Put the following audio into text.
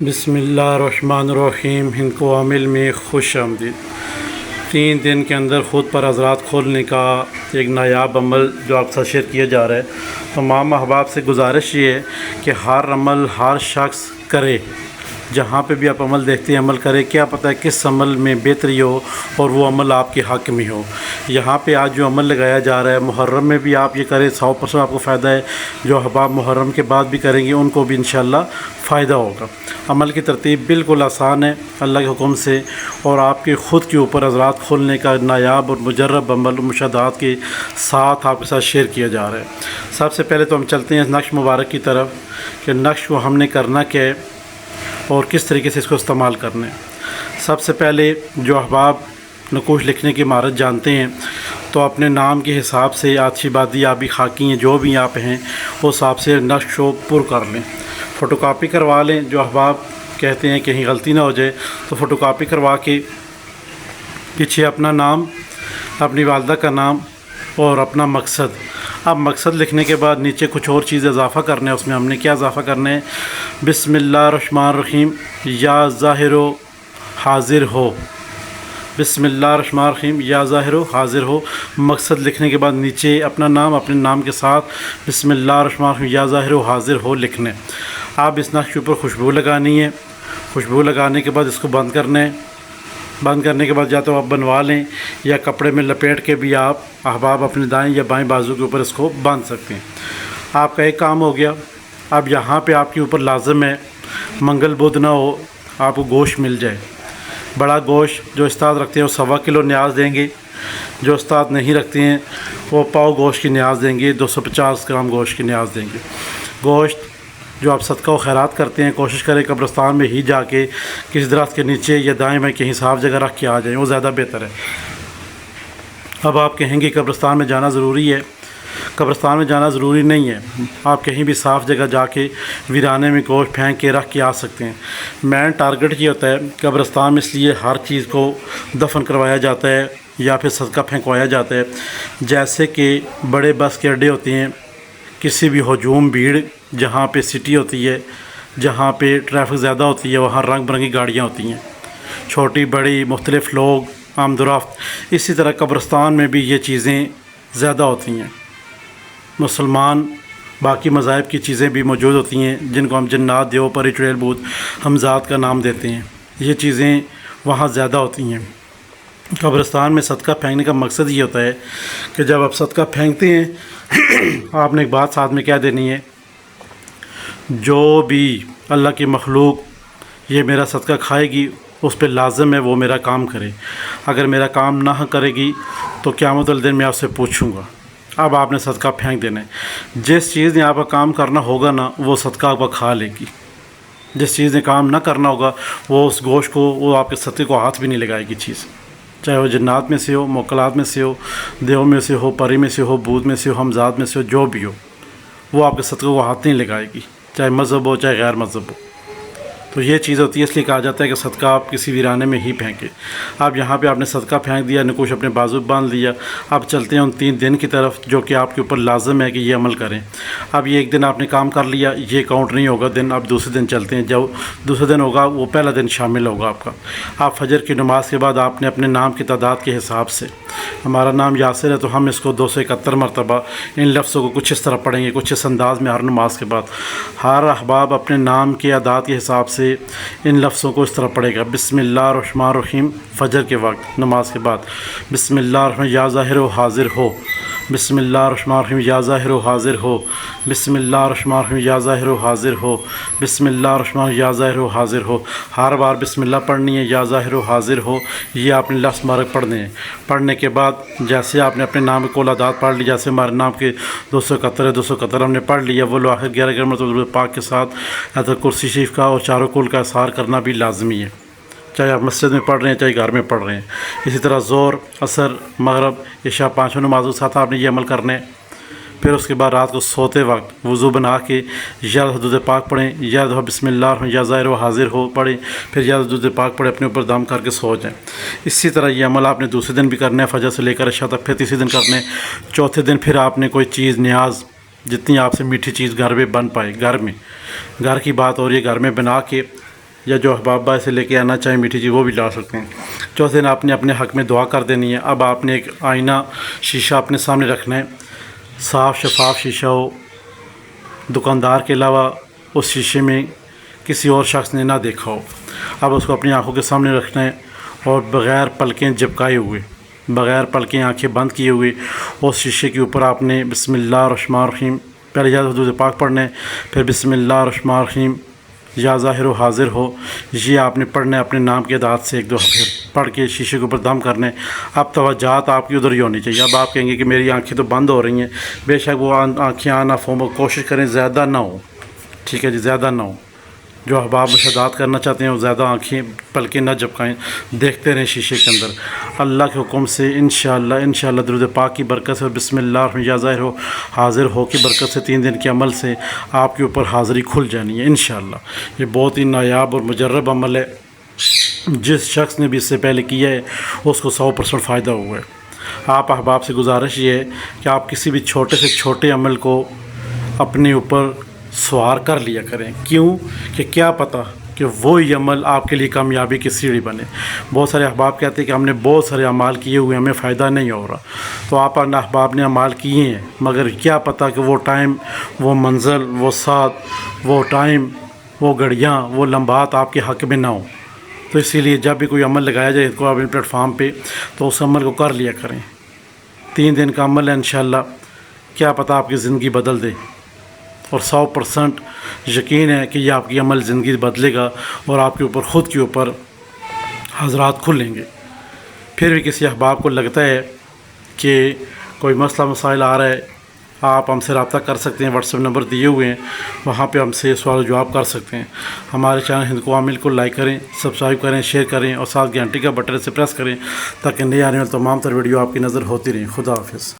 بسم اللہ الرحمن الرحیم. ہند کو عامل میں خوش آمدید. 3 دن کے اندر خود پر حضرات کھولنے کا ایک نایاب عمل جو آپ سے شیئر کیا جا رہا ہے. تمام احباب سے گزارش یہ ہے کہ ہر عمل ہر شخص کرے. جہاں پہ بھی آپ عمل دیکھتے ہیں عمل کرے. کیا پتہ ہے کس عمل میں بہتری ہو اور وہ عمل آپ کے حق میں ہو. یہاں پہ آج جو عمل لگایا جا رہا ہے محرم میں بھی آپ یہ کریں 100% آپ کو فائدہ ہے. جو احباب محرم کے بعد بھی کریں گے ان کو بھی انشاءاللہ فائدہ ہوگا. عمل کی ترتیب بالکل آسان ہے اللہ کے حکم سے، اور آپ کے خود کے اوپر حضرات کھولنے کا نایاب اور مجرب عمل مشاہدات کے ساتھ آپ کے ساتھ شیئر کیا جا رہا ہے. سب سے پہلے تو ہم چلتے ہیں نقش مبارک کی طرف کہ نقش کو ہم نے کرنا کیا ہے اور کس طریقے سے اس کو استعمال کرنا ہے. سب سے پہلے جو احباب نقوش لکھنے کی مہارت جانتے ہیں تو اپنے نام کے حساب سے آتشی بادی آبی خاکی ہیں جو بھی آپ ہیں اس حساب سے نقش کو پر کر لیں. فوٹو کاپی کروا لیں. جو احباب کہتے ہیں کہیں غلطی نہ ہو جائے تو فوٹو کاپی کروا کے پیچھے اپنا نام، اپنی والدہ کا نام اور اپنا مقصد. اب مقصد لکھنے کے بعد نیچے کچھ اور چیز اضافہ کرنا ہے. اس میں ہم نے کیا اضافہ کرنا ہے؟ بسم اللہ الرحمن الرحیم یا ظاہر و حاضر ہو. بسم اللہ الرحمن الرحیم یا ظاہر و حاضر ہو. مقصد لکھنے کے بعد نیچے اپنا نام اپنے نام کے ساتھ بسم اللہ الرحمن الرحیم یا ظاہر و حاضر ہو لکھنا ہے. آپ اس نقش کے اوپر خوشبو لگانی ہے. خوشبو لگانے کے بعد اس کو بند کرنا ہے. بند کرنے کے بعد یا تو آپ بنوا لیں یا کپڑے میں لپیٹ کے بھی آپ احباب اپنے دائیں یا بائیں بازو کے اوپر اس کو باندھ سکتے ہیں. آپ کا ایک کام ہو گیا. اب یہاں پہ آپ کے اوپر لازم ہے منگل بدھ نہ ہو آپ کو گوشت مل جائے. بڑا گوشت جو استاد رکھتے ہیں وہ 1.25 کلو نیاز دیں گے. جو استاد نہیں رکھتے ہیں وہ پاؤ گوشت کی نیاز دیں گے. 250 گرام گوشت کی نیاز دیں گے. گوشت جو آپ صدقہ و خیرات کرتے ہیں کوشش کریں قبرستان میں ہی جا کے کسی درخت کے نیچے یا دائیں میں کہیں صاف جگہ رکھ کے آ جائیں، وہ زیادہ بہتر ہے. اب آپ کہیں گے قبرستان میں جانا ضروری ہے. قبرستان میں جانا ضروری نہیں ہے. آپ کہیں بھی صاف جگہ جا کے ویرانے میں گوشت پھینک کے رکھ کے آ سکتے ہیں. مین ٹارگٹ یہ ہوتا ہے قبرستان میں اس لیے ہر چیز کو دفن کروایا جاتا ہے یا پھر صدقہ پھینکوایا جاتا ہے جیسے کہ بڑے بس کے اڈے ہوتے ہیں، کسی بھی ہجوم بھیڑ جہاں پہ سٹی ہوتی ہے، جہاں پہ ٹریفک زیادہ ہوتی ہے وہاں رنگ برنگی گاڑیاں ہوتی ہیں، چھوٹی بڑی مختلف لوگ آمد و رفت. اسی طرح قبرستان میں بھی یہ چیزیں زیادہ ہوتی ہیں. مسلمان باقی مذاہب کی چیزیں بھی موجود ہوتی ہیں جن کو ہم جنات دیو پری چڑیل بھوت ہمزاد کا نام دیتے ہیں. یہ چیزیں وہاں زیادہ ہوتی ہیں. قبرستان میں صدقہ پھینکنے کا مقصد یہ ہوتا ہے کہ جب آپ صدقہ پھینکتے ہیں آپ نے ایک بات ساتھ میں کہہ دینی ہے، جو بھی اللہ کی مخلوق یہ میرا صدقہ کھائے گی اس پہ لازم ہے وہ میرا کام کرے. اگر میرا کام نہ کرے گی تو قیامت والے دن میں آپ سے پوچھوں گا. اب آپ نے صدقہ پھینک دینا ہے. جس چیز نے آپ کا کام کرنا ہوگا نا وہ صدقہ آپ کا کھا لے گی. جس چیز نے کام نہ کرنا ہوگا وہ اس گوشت کو وہ آپ کے صدقے کو ہاتھ بھی نہیں لگائے گی چیز، چاہے وہ جنات میں سے ہو، موکلات میں سے ہو، دیو میں سے ہو، پری میں سے ہو، بھوت میں سے ہو، ہمزاد میں سے ہو، جو بھی ہو وہ آپ کے صدقے کو ہاتھ نہیں لگائے گی، چاہے مذہب ہو چاہے غیر مذہب ہو. تو یہ چیز ہوتی ہے، اس لیے کہا جاتا ہے کہ صدقہ آپ کسی ویرانے میں ہی پھینکے. اب یہاں پہ آپ نے صدقہ پھینک دیا، نکوش اپنے بازو باندھ لیا. اب چلتے ہیں ان 3 دن کی طرف جو کہ آپ کے اوپر لازم ہے کہ یہ عمل کریں. اب یہ ایک دن آپ نے کام کر لیا، یہ کاؤنٹ نہیں ہوگا دن. اب دوسرے دن چلتے ہیں. جو دوسرے دن ہوگا وہ پہلا دن شامل ہوگا آپ کا. آپ فجر کی نماز کے بعد آپ نے اپنے نام کی تعداد کے حساب سے، ہمارا نام یاسر ہے تو ہم اس کو 271 مرتبہ ان لفظوں کو کچھ اس طرح پڑھیں گے، کچھ اس انداز میں ہر نماز کے بعد. ہر احباب اپنے نام کے اعداد کے حساب سے ان لفظوں کو اس طرح پڑھے گا. بسم اللہ الرحمن الرحیم فجر کے وقت نماز کے بعد. بسم اللہ الرحمن یا ظاہر و حاضر ہو. بسم اللہ الرحمن الرحیم یا ظاہر و حاضر ہو. بسم اللہ الرحمن الرحیم یا ظاہر و حاضر ہو. بسم اللہ الرحمن یا ظاہر و حاضر ہو. ہر بار بسم اللہ پڑھنی ہے، یا ظاہر و حاضر ہو، یہ آپ نے لفظ مبارک پڑھنے ہیں. پڑھنے کے بعد جیسے آپ نے اپنے نام کے کل اعداد پڑھ لی، جیسے ہمارے نام کے 271 ہے، 271 ہم نے پڑھ لیا، وہ آخر 11 مرتبہ پاک کے ساتھ آیت کرسی شریف کا اور چاروں کل کا اثار کرنا بھی لازمی ہے، چاہے آپ مسجد میں پڑھ رہے ہیں چاہے گھر میں پڑھ رہے ہیں. اسی طرح ظہر، عصر، مغرب، عشاء 5 نمازوں کے ساتھ آپ نے یہ عمل کرنے. پھر اس کے بعد رات کو سوتے وقت وضو بنا کے یا حدود پاک پڑھیں، یا دفعہ بسم اللہ الرحمن یا ظاہر و حاضر ہو پڑھیں، پھر یا حدود پاک پڑھیں، اپنے اوپر دم کر کے سو جائیں. اسی طرح یہ عمل آپ نے دوسرے دن بھی کرنا ہے، فجر سے لے کر عشاء تک. پھر تیسرے دن کرنے. چوتھے دن پھر آپ نے کوئی چیز نیاز جتنی آپ سے میٹھی چیز گھر میں بن پائے، گھر کی بات ہو رہی ہے، گھر میں بنا کے یا جو احباب سے لے کے آنا چاہیں میٹھی چیز وہ بھی لا سکتے ہیں۔ چوتھے دن آپ نے اپنے حق میں دعا کر دینی ہے۔ اب آپ نے ایک آئینہ شیشہ اپنے سامنے رکھنا ہے، صاف شفاف شیشہ ہو، دکاندار کے علاوہ اس شیشے میں کسی اور شخص نے نہ دیکھا ہو۔ اب اس کو اپنی آنکھوں کے سامنے رکھنا ہے اور بغیر پلکیں جھپکائے ہوئے، بغیر پلکیں آنکھیں بند کیے ہوئے اس شیشے کے اوپر آپ نے بسم اللہ الرحمن الرحیم پہلے درود پاک پڑھنا ہے، پھر بسم اللہ الرحمن الرحیم یا ظاہر و حاضر ہو یہ آپ نے پڑھنا ہے اپنے نام کے اعداد سے ایک دو پھر پڑھ کے شیشے کے اوپر دم کرنے۔ اب توجہات آپ کی ادھر ہی ہونی چاہیے۔ اب آپ کہیں گے کہ میری آنکھیں تو بند ہو رہی ہیں، بے شک وہ آنکھیں آنا فوم کوشش کریں زیادہ نہ ہو، ٹھیک ہے جی، زیادہ نہ ہو۔ جو احباب مشاہدات کرنا چاہتے ہیں وہ زیادہ آنکھیں پلکیں نہ جھپکائیں، دیکھتے رہیں شیشے کے اندر۔ اللہ کے حکم سے انشاءاللہ درود پاک کی برکت سے اور بسم اللہ الرحمن یا ظاہر ہو حاضر ہو کی برکت سے 3 دن کے عمل سے آپ کے اوپر حاضری کھل جانی ہے انشاءاللہ۔ یہ بہت ہی نایاب اور مجرب عمل ہے، جس شخص نے بھی اس سے پہلے کیا ہے اس کو 100% فائدہ ہوا ہے۔ آپ احباب سے گزارش یہ ہے کہ آپ کسی بھی چھوٹے سے چھوٹے عمل کو اپنے اوپر سوار کر لیا کریں، کیوں کہ کیا پتہ کہ وہی عمل آپ کے لیے کامیابی کی سیڑھی بنے۔ بہت سارے احباب کہتے ہیں کہ ہم نے بہت سارے اعمال کیے ہوئے ہمیں فائدہ نہیں ہو رہا، تو آپ احباب نے اعمال کیے ہیں مگر کیا پتہ کہ وہ ٹائم، وہ منزل، وہ ساتھ، وہ ٹائم، وہ گھڑیاں، وہ لمحات آپ کے حق میں نہ ہوں۔ تو اسی لیے جب بھی کوئی عمل لگایا جائے کو اپنے پلیٹ فارم پہ تو اس عمل کو کر لیا کریں۔ 3 دن کا عمل ہے انشاءاللہ، کیا پتہ آپ کی زندگی بدل دے، اور 100% یقین ہے کہ یہ آپ کی عمل زندگی بدلے گا اور آپ کے اوپر خود کے اوپر حضرات کھلیں گے۔ پھر بھی کسی احباب کو لگتا ہے کہ کوئی مسئلہ مسائل آ رہا ہے، آپ ہم سے رابطہ کر سکتے ہیں، واٹس ایپ نمبر دیے ہوئے ہیں، وہاں پہ ہم سے سوال و جواب کر سکتے ہیں۔ ہمارے چینل ہند کو عامل کو لائک کریں، سبسکرائب کریں، شیئر کریں اور ساتھ گھنٹی کا بٹن سے پریس کریں تاکہ نئے آنے والے تمام تر ویڈیو آپ کی نظر ہوتی رہیں۔ خدا حافظ۔